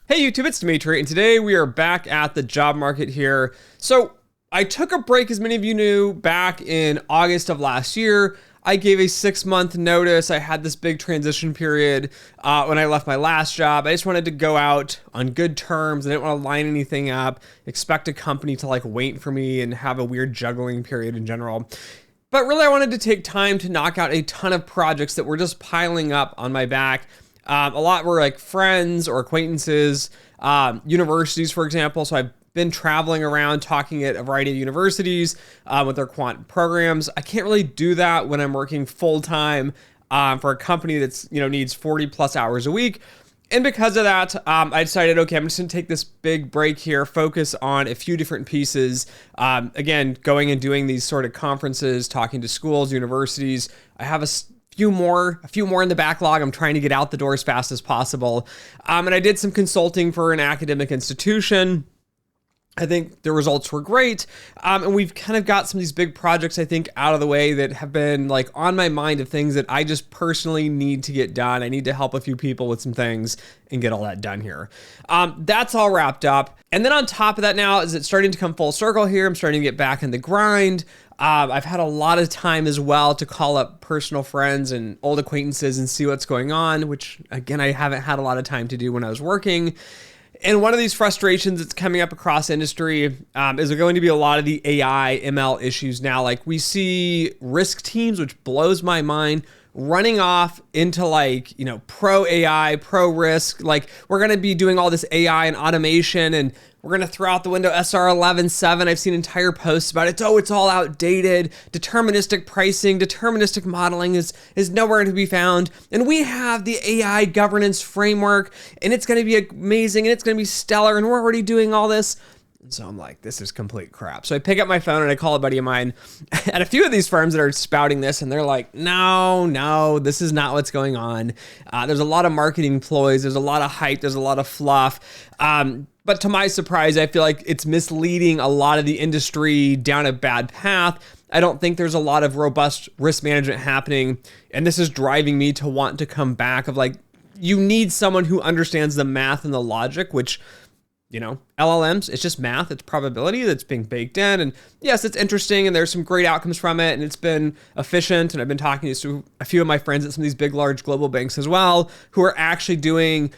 Hey YouTube, it's Dimitri, and today we are back at the job market here. So I took a break, as many of you knew, back in August of last year. I gave a 6-month notice. I had this big transition period when I left my last job. I just wanted to go out on good terms. I didn't want to line anything up, expect a company to wait for me and have a weird juggling period in general. But really, I wanted to take time to knock out a ton of projects that were just piling up on my back. A lot were friends or acquaintances, universities, for example. So I've been traveling around talking at a variety of universities with their quant programs. I can't really do that when I'm working full time for a company that's needs 40 plus hours a week. And because of that, I decided, okay, I'm just gonna take this big break here, focus on a few different pieces. Again, going and doing these sort of conferences, talking to schools, universities. I have a few more in the backlog. I'm trying to get out the door as fast as possible. And I did some consulting for an academic institution. I think the results were great. And we've kind of got some of these big projects, I think, out of the way that have been on my mind of things that I just personally need to get done. I need to help a few people with some things and get all that done here. That's all wrapped up. And then on top of that now, is it starting to come full circle here? I'm starting to get back in the grind. I've had a lot of time as well to call up personal friends and old acquaintances and see what's going on, which again, I haven't had a lot of time to do when I was working. And one of these frustrations that's coming up across industry is there going to be a lot of the AI, ML issues now. We see risk teams, which blows my mind, running off into pro AI, pro risk. We're going to be doing all this AI and automation, and we're going to throw out the window SR 11.7. I've seen entire posts about it. Oh, it's all outdated. Deterministic pricing, deterministic modeling is nowhere to be found. And we have the AI governance framework, and it's going to be amazing, and it's going to be stellar, and we're already doing all this. So I'm like, this is complete crap. So I pick up my phone and I call a buddy of mine at a few of these firms that are spouting this, and they're like, no, this is not what's going on. There's a lot of marketing ploys. There's a lot of hype. There's a lot of fluff. But to my surprise, I feel like it's misleading a lot of the industry down a bad path. I don't think there's a lot of robust risk management happening. And this is driving me to want to come back of you need someone who understands the math and the logic, which LLMs, it's just math, it's probability that's being baked in. And yes, it's interesting and there's some great outcomes from it and it's been efficient. And I've been talking to a few of my friends at some of these big, large global banks as well, who are actually doing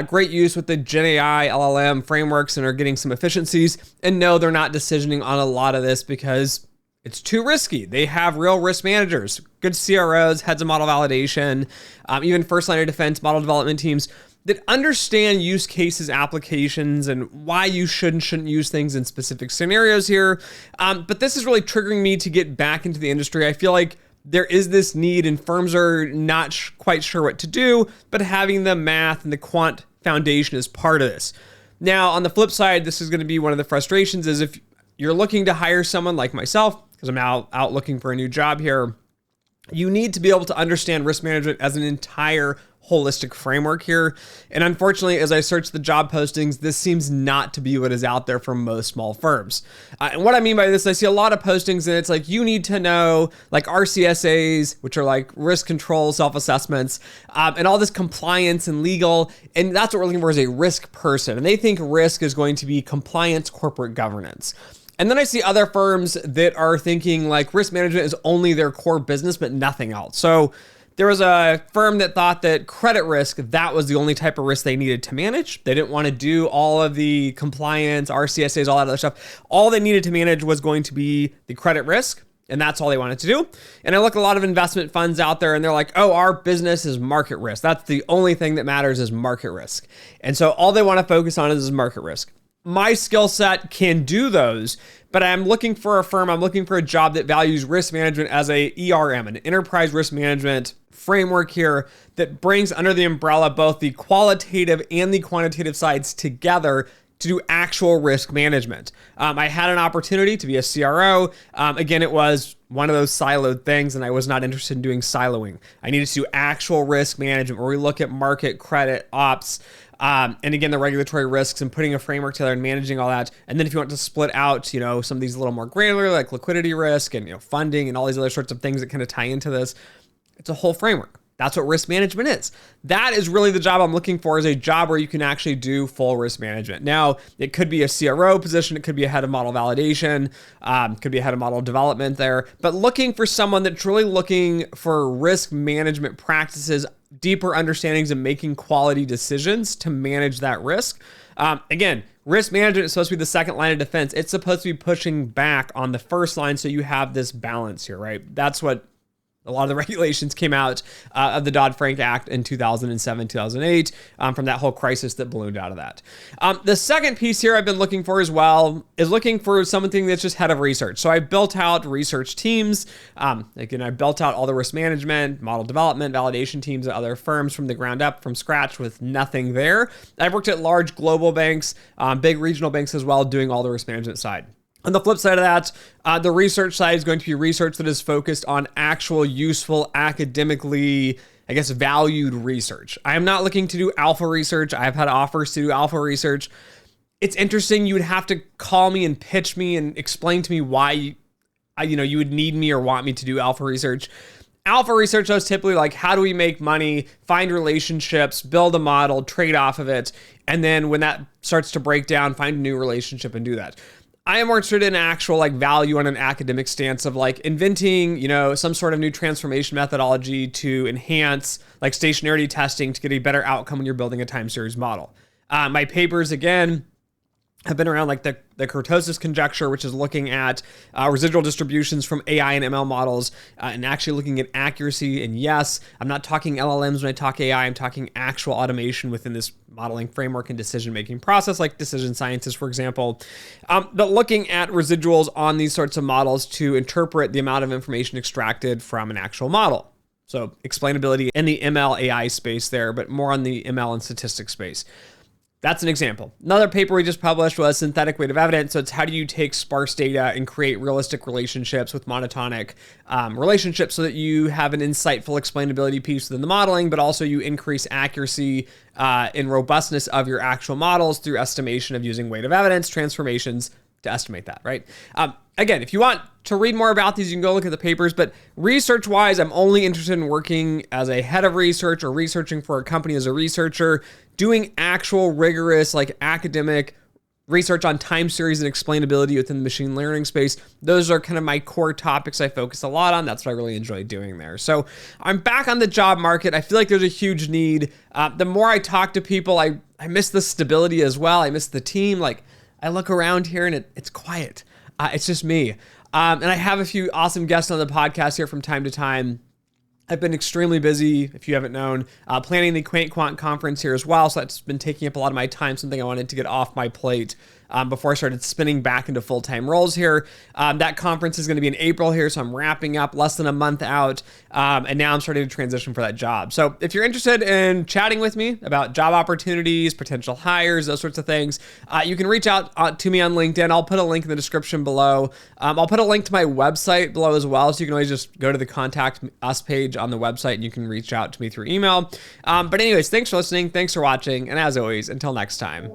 great use with the Gen AI LLM frameworks and are getting some efficiencies. And no, they're not decisioning on a lot of this because it's too risky. They have real risk managers, good CROs, heads of model validation, even first line of defense model development teams that understand use cases, applications, and why you should and shouldn't use things in specific scenarios here. But this is really triggering me to get back into the industry. I feel like there is this need and firms are not quite sure what to do, but having the math and the quant foundation is part of this. Now, on the flip side, this is going to be one of the frustrations is if you're looking to hire someone like myself, because I'm out looking for a new job here, you need to be able to understand risk management as an entire holistic framework here. And unfortunately, as I search the job postings, this seems not to be what is out there for most small firms. And what I mean by this, I see a lot of postings and it's you need to know RCSAs, which are risk control, self-assessments, and all this compliance and legal. And that's what we're looking for is a risk person. And they think risk is going to be compliance, corporate governance. And then I see other firms that are thinking risk management is only their core business, but nothing else. So there was a firm that thought that credit risk, that was the only type of risk they needed to manage. They didn't want to do all of the compliance, RCSAs, all that other stuff. All they needed to manage was going to be the credit risk, and that's all they wanted to do. And I look at a lot of investment funds out there, and they're like, oh, our business is market risk. That's the only thing that matters is market risk. And so all they want to focus on is market risk. My skill set can do those, but I'm looking for a firm, I'm looking for a job that values risk management as a ERM, an enterprise risk management framework here that brings under the umbrella both the qualitative and the quantitative sides together to do actual risk management. I had an opportunity to be a CRO. Again, it was one of those siloed things, and I was not interested in doing siloing. I needed to do actual risk management where we look at market, credit, ops, and again, the regulatory risks and putting a framework together and managing all that. And then if you want to split out, some of these a little more granular, like liquidity risk and, funding and all these other sorts of things that kind of tie into this, it's a whole framework. That's what risk management is. That is really the job I'm looking for, is a job where you can actually do full risk management. Now, it could be a CRO position. It could be a head of model validation, could be a head of model development there. But looking for someone that's really looking for risk management practices, deeper understandings of making quality decisions to manage that risk. Again, risk management is supposed to be the second line of defense. It's supposed to be pushing back on the first line, so you have this balance here, right? That's what a lot of the regulations came out of the Dodd-Frank Act in 2007, 2008, from that whole crisis that ballooned out of that. The second piece here I've been looking for as well is looking for something that's just head of research. So I built out research teams. Again, I built out all the risk management, model development, validation teams at other firms from the ground up, from scratch, with nothing there. I've worked at large global banks, big regional banks as well, doing all the risk management side. On the flip side of that, the research side is going to be research that is focused on actual useful, academically, I guess, valued research. I am not looking to do alpha research. I've had offers to do alpha research. It's interesting. You would have to call me and pitch me and explain to me why you would need me or want me to do alpha research. Alpha research is typically like, how do we make money, find relationships, build a model, trade off of it, and then when that starts to break down, find a new relationship and do that. I am more interested in actual value on an academic stance of inventing, some sort of new transformation methodology to enhance stationarity testing to get a better outcome when you're building a time series model. My papers, again, have been around the kurtosis conjecture, which is looking at residual distributions from AI and ML models and actually looking at accuracy. And yes, I'm not talking LLMs when I talk AI, I'm talking actual automation within this modeling framework and decision-making process, like decision scientists, for example. But looking at residuals on these sorts of models to interpret the amount of information extracted from an actual model. So explainability in the ML AI space there, but more on the ML and statistics space. That's an example. Another paper we just published was synthetic weight of evidence. So it's how do you take sparse data and create realistic relationships with monotonic relationships so that you have an insightful explainability piece within the modeling, but also you increase accuracy and robustness of your actual models through estimation of using weight of evidence transformations to estimate that, right? Again, if you want to read more about these, you can go look at the papers, but research-wise, I'm only interested in working as a head of research or researching for a company as a researcher, doing actual rigorous academic research on time series and explainability within the machine learning space. Those are kind of my core topics I focus a lot on. That's what I really enjoy doing there. So I'm back on the job market. I feel like there's a huge need. The more I talk to people, I miss the stability as well. I miss the team. I look around here and it's quiet. It's just me. And I have a few awesome guests on the podcast here from time to time. I've been extremely busy, if you haven't known, planning the Quant conference here as well. So that's been taking up a lot of my time, something I wanted to get off my plate before I started spinning back into full-time roles here. That conference is going to be in April here, so I'm wrapping up less than a month out, and now I'm starting to transition for that job. So if you're interested in chatting with me about job opportunities, potential hires, those sorts of things, you can reach out to me on LinkedIn. I'll put a link in the description below. I'll put a link to my website below as well, so you can always just go to the Contact Us page on the website and you can reach out to me through email. But anyways, thanks for listening, thanks for watching, and as always, until next time.